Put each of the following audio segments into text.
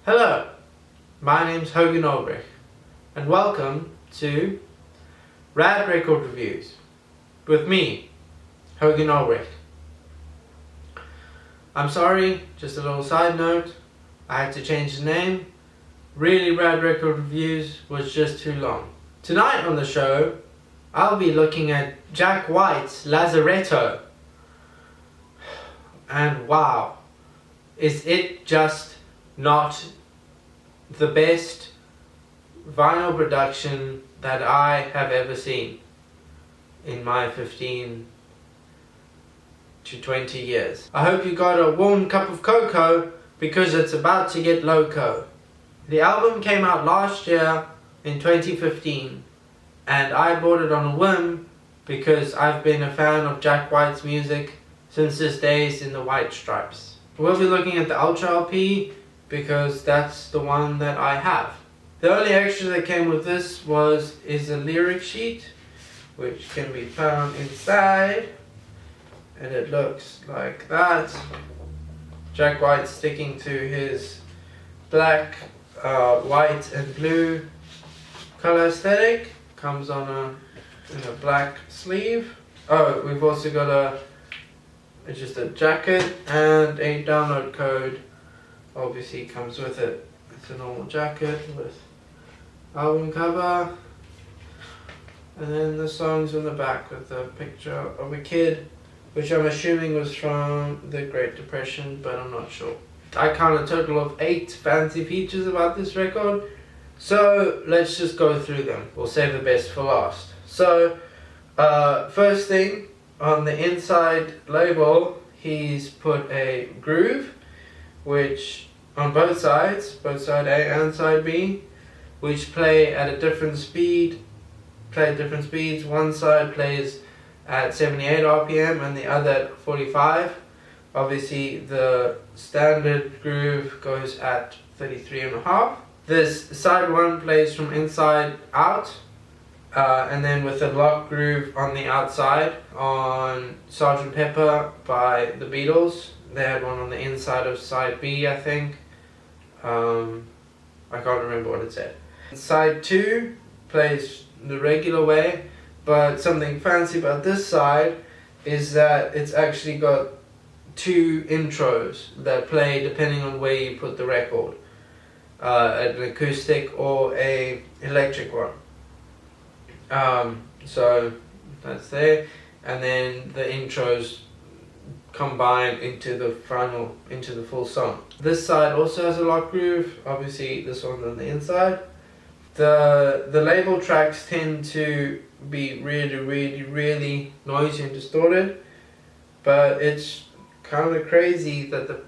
Hello, my name's Hogan and welcome to Rad Record Reviews with me, Hogan. I'm sorry, just a little side note, I had to change the name. Really, Rad Record Reviews was just too long. Tonight on the show, I'll be looking at Jack White's Lazaretto. And wow, is it just not the best vinyl production that I have ever seen in my 15 to 20 years. I hope you got a warm cup of cocoa because it's about to get loco. The album came out last year in 2015 and I bought it on a whim because I've been a fan of Jack White's music since his days in the White Stripes. We'll be looking at the Ultra LP because that's the one that I have. The only extra that came with this is a lyric sheet which can be found inside, and it looks like that. Jack White sticking to his black, white and blue color aesthetic. Comes on in a black sleeve. Oh, we've also got just a jacket and a download code. Obviously comes with it. It's a normal jacket with album cover, and then the songs on the back with a picture of a kid, which I'm assuming was from the Great Depression, but I'm not sure. I count a total of 8 fancy features about this record, so let's just go through them. We'll save the best for last. So first thing, on the inside label he's put a groove, which on both sides, both side A and side B, which play at a different speed, play at different speeds. One side plays at 78 RPM and the other at 45. Obviously the standard groove goes at 33.5. This side one plays from inside out, and then with a lock groove on the outside. On Sgt. Pepper by the Beatles, they had one on the inside of side B, I think. I can't remember what it said. Side 2 plays the regular way, but something fancy about this side is that it's actually got 2 intros that play depending on where you put the record. An acoustic or a electric one. So that's there, and then the intros combined into the full song. This side also has a lock groove, obviously this one's on the inside. The label tracks tend to be really noisy and distorted, but it's kind of crazy that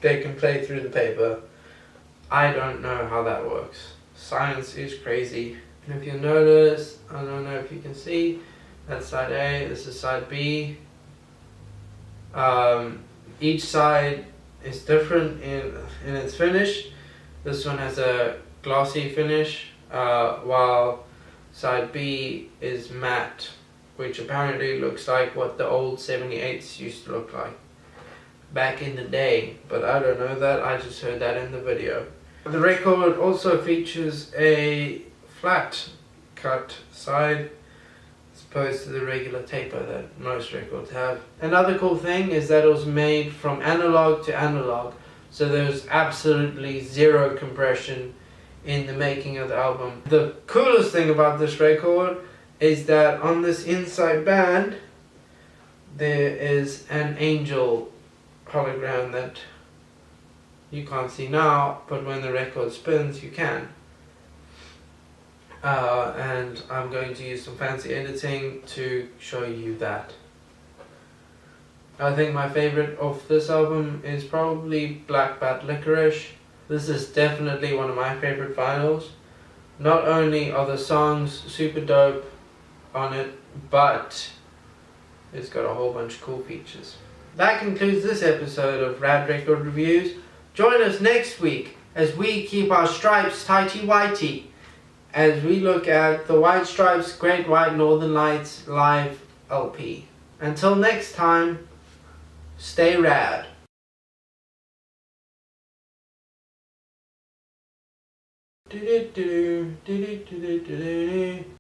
they can play through the paper. I don't know how that works. Science is crazy. And if you notice, I don't know if you can see, that's side A, this is side B. Each side is different in its finish. This one has a glossy finish, while side B is matte, which apparently looks like what the old 78s used to look like back in the day, but I don't know that, I just heard that in the video. The record also features a flat cut side as opposed to the regular taper that most records have. Another cool thing is that it was made from analog to analog, so there's absolutely 0 compression in the making of the album. The coolest thing about this record is that on this inside band there is an angel hologram that you can't see now, but when the record spins you can. And I'm going to use some fancy editing to show you that. I think my favorite of this album is probably Black Bat Licorice. This is definitely one of my favorite vinyls. Not only are the songs super dope on it, but it's got a whole bunch of cool features. That concludes this episode of Rad Record Reviews. Join us next week as we keep our stripes tighty-whitey, as we look at the White Stripes Great White Northern Lights Live LP. Until next time, stay rad. Do do do do do do do do do.